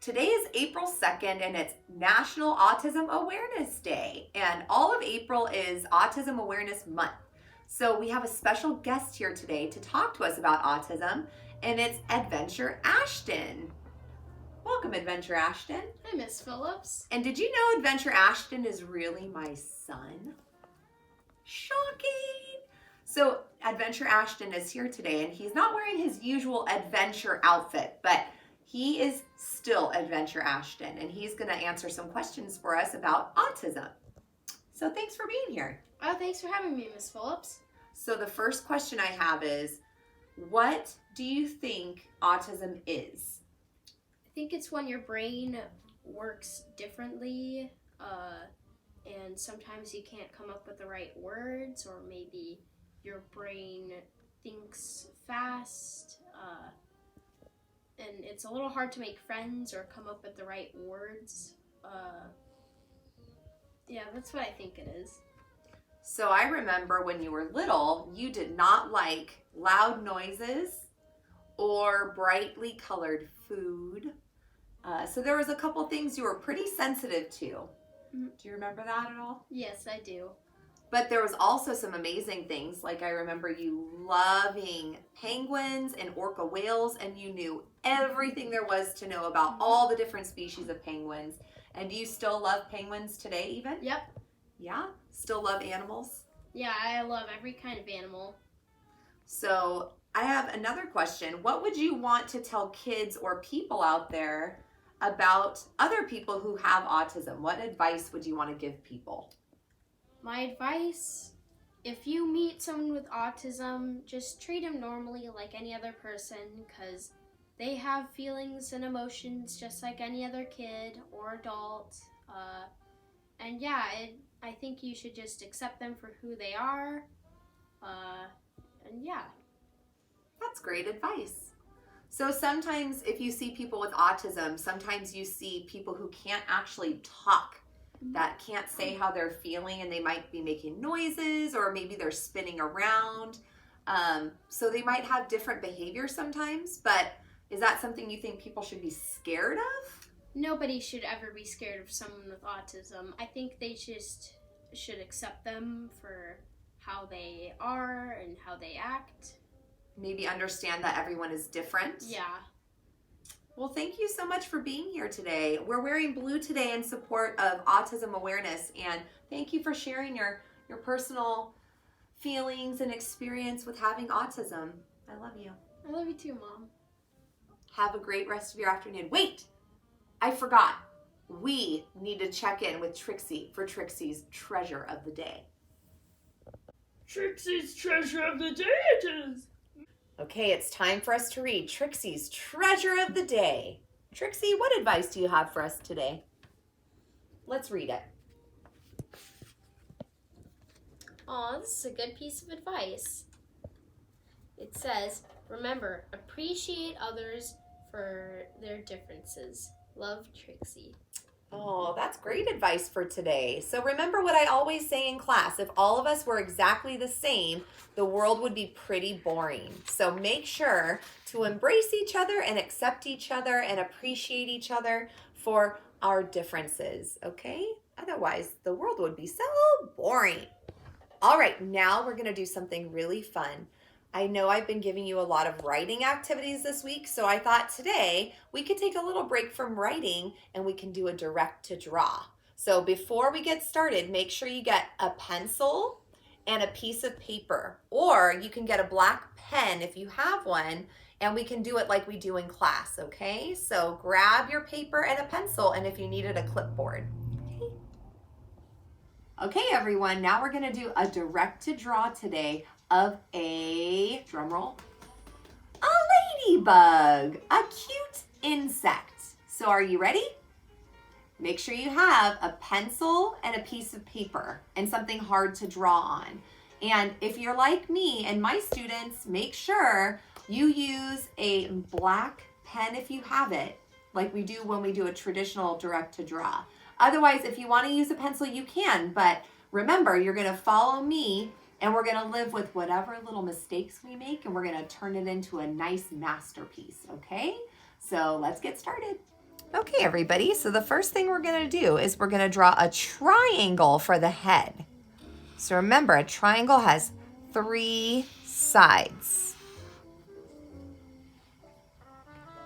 Today is April 2nd and it's National Autism Awareness Day. And all of April is Autism Awareness Month. So we have a special guest here today to talk to us about autism, and it's Adventure Ashton. Welcome, Adventure Ashton. Hi, Miss Phillips. And did you know Adventure Ashton is really my son? Shocking! So Adventure Ashton is here today, and he's not wearing his usual adventure outfit, but he is still Adventure Ashton, and he's going to answer some questions for us about autism. So thanks for being here. Oh, thanks for having me, Miss Phillips. So the first question I have is, what do you think autism is? I think it's when your brain works differently, and sometimes you can't come up with the right words, or maybe your brain thinks fast, and it's a little hard to make friends or come up with the right words. Yeah, that's what I think it is. So I remember when you were little, you did not like loud noises or brightly colored food. So there was a couple things you were pretty sensitive to. Do you remember that at all? Yes, I do. But there was also some amazing things. Like I remember you loving penguins and orca whales, and you knew everything there was to know about all the different species of penguins. And do you still love penguins today even? Yep. Yeah? Still love animals? Yeah, I love every kind of animal. So I have another question. What would you want to tell kids or people out there about other people who have autism? What advice would you want to give people? My advice, if you meet someone with autism, just treat them normally like any other person, because they have feelings and emotions just like any other kid or adult. And yeah, I think you should just accept them for who they are. And yeah. That's great advice. So sometimes if you see people with autism, sometimes you see people who can't actually talk, that can't say how they're feeling, and they might be making noises, or maybe they're spinning around. So they might have different behavior sometimes, but is that something you think people should be scared of? Nobody should ever be scared of someone with autism. I think they just should accept them for how they are and how they act. Maybe understand that everyone is different. Yeah. Well, thank you so much for being here today. We're wearing blue today in support of Autism Awareness, and thank you for sharing your personal feelings and experience with having autism. I love you. I love you too, Mom. Have a great rest of your afternoon. Wait, I forgot. We need to check in with Trixie for Trixie's treasure of the day. Trixie's treasure of the day it is. Okay, it's time for us to read Trixie's treasure of the day. Trixie, what advice do you have for us today? Let's read it. Aw, this is a good piece of advice. It says, remember, appreciate others for their differences. Love, Trixie. Oh, that's great advice for today. So remember what I always say in class, if all of us were exactly the same, the world would be pretty boring. So make sure to embrace each other and accept each other and appreciate each other for our differences, okay? Otherwise, the world would be so boring. All right, now we're gonna do something really fun. I know I've been giving you a lot of writing activities this week, so I thought today we could take a little break from writing and we can do a direct to draw. So before we get started, make sure you get a pencil and a piece of paper, or you can get a black pen if you have one, and we can do it like we do in class, okay? So grab your paper and a pencil, and if you needed a clipboard. Okay, everyone, now we're gonna do a direct to draw today of a, drum roll, a ladybug, a cute insect. So are you ready? Make sure you have a pencil and a piece of paper and something hard to draw on. And if you're like me and my students, make sure you use a black pen if you have it, like we do when we do a traditional direct to draw. Otherwise, if you want to use a pencil, you can, but remember, you're going to follow me and we're going to live with whatever little mistakes we make, and we're going to turn it into a nice masterpiece, okay? So let's get started. Okay, everybody, so the first thing we're gonna do is we're gonna draw a triangle for the head. So remember, a triangle has 3 sides.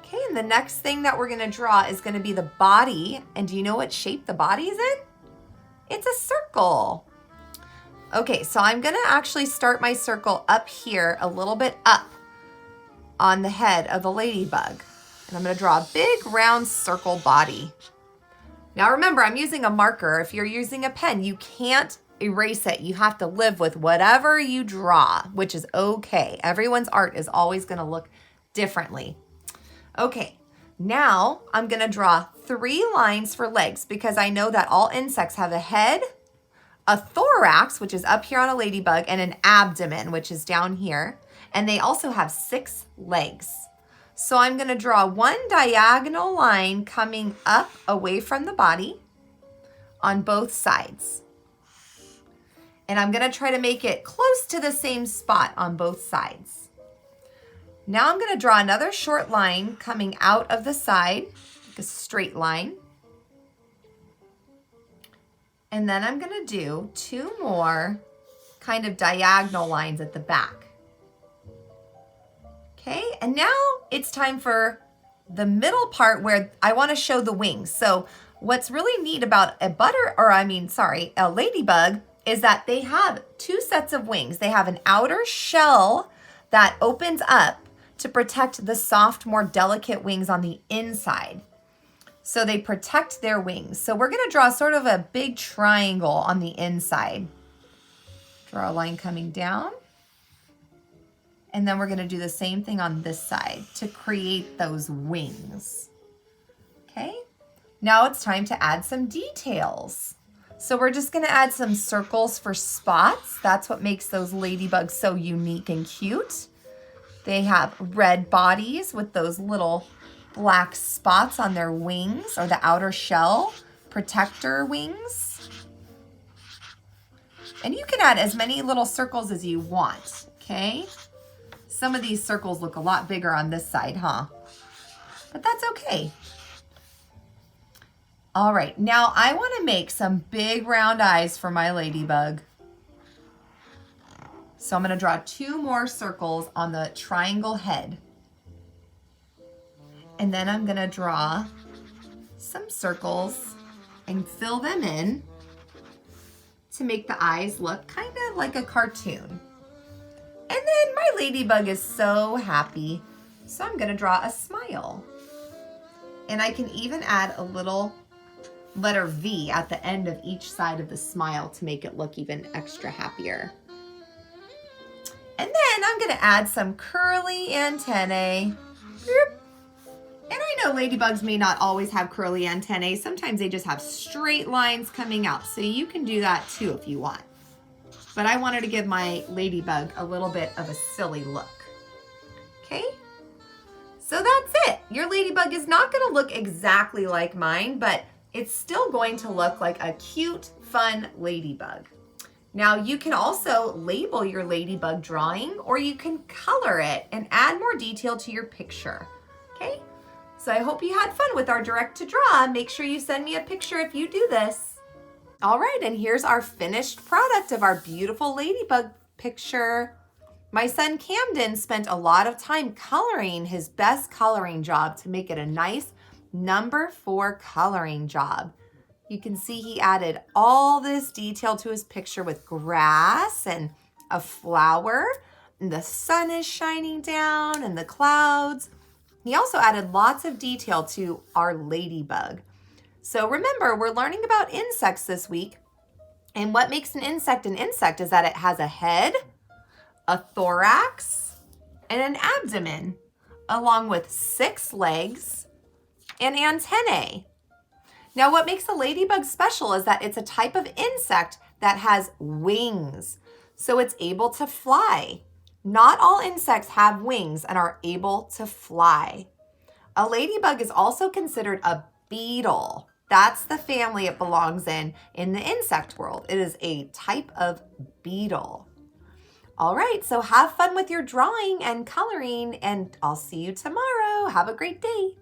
Okay, and the next thing that we're gonna draw is gonna be the body. And do you know what shape the body is in? It's a circle. Okay, so I'm gonna actually start my circle up here, a little bit up on the head of the ladybug. And I'm gonna draw a big round circle body. Now remember, I'm using a marker. If you're using a pen, you can't erase it. You have to live with whatever you draw, which is okay. Everyone's art is always gonna look differently. Okay, now I'm gonna draw 3 lines for legs because I know that all insects have a head, a thorax, which is up here on a ladybug, and an abdomen, which is down here. And they also have 6 legs. So I'm gonna draw 1 diagonal line coming up away from the body on both sides. And I'm gonna try to make it close to the same spot on both sides. Now I'm gonna draw another short line coming out of the side, like a straight line. And then I'm gonna do 2 more kind of diagonal lines at the back. Okay, and now it's time for the middle part where I want to show the wings. So what's really neat about a ladybug is that they have 2 sets of wings. They have an outer shell that opens up to protect the soft, more delicate wings on the inside. So they protect their wings. So we're gonna draw sort of a big triangle on the inside. Draw a line coming down. And then we're gonna do the same thing on this side to create those wings. Okay, now it's time to add some details. So we're just gonna add some circles for spots. That's what makes those ladybugs so unique and cute. They have red bodies with those little black spots on their wings or the outer shell, protector wings. And you can add as many little circles as you want, okay? Some of these circles look a lot bigger on this side, huh? But that's okay. All right, now I want to make some big round eyes for my ladybug. So I'm going to draw 2 more circles on the triangle head. And then I'm going to draw some circles and fill them in to make the eyes look kind of like a cartoon. And then my ladybug is so happy. So I'm gonna draw a smile. And I can even add a little letter V at the end of each side of the smile to make it look even extra happier. And then I'm gonna add some curly antennae. And I know ladybugs may not always have curly antennae. Sometimes they just have straight lines coming out. So you can do that too if you want. But I wanted to give my ladybug a little bit of a silly look. Okay, so that's it. Your ladybug is not gonna look exactly like mine, but it's still going to look like a cute, fun ladybug. Now you can also label your ladybug drawing, or you can color it and add more detail to your picture, okay? So I hope you had fun with our direct to draw. Make sure you send me a picture if you do this. All right, and here's our finished product of our beautiful ladybug picture. My son Camden spent a lot of time coloring his best coloring job to make it a nice number 4 coloring job. You can see he added all this detail to his picture with grass and a flower, and the sun is shining down and the clouds. He also added lots of detail to our ladybug. So remember, we're learning about insects this week. And what makes an insect is that it has a head, a thorax, and an abdomen, along with 6 legs and antennae. Now, what makes a ladybug special is that it's a type of insect that has wings, so it's able to fly. Not all insects have wings and are able to fly. A ladybug is also considered a beetle. That's the family it belongs in the insect world. It is a type of beetle. All right, so have fun with your drawing and coloring, and I'll see you tomorrow. Have a great day.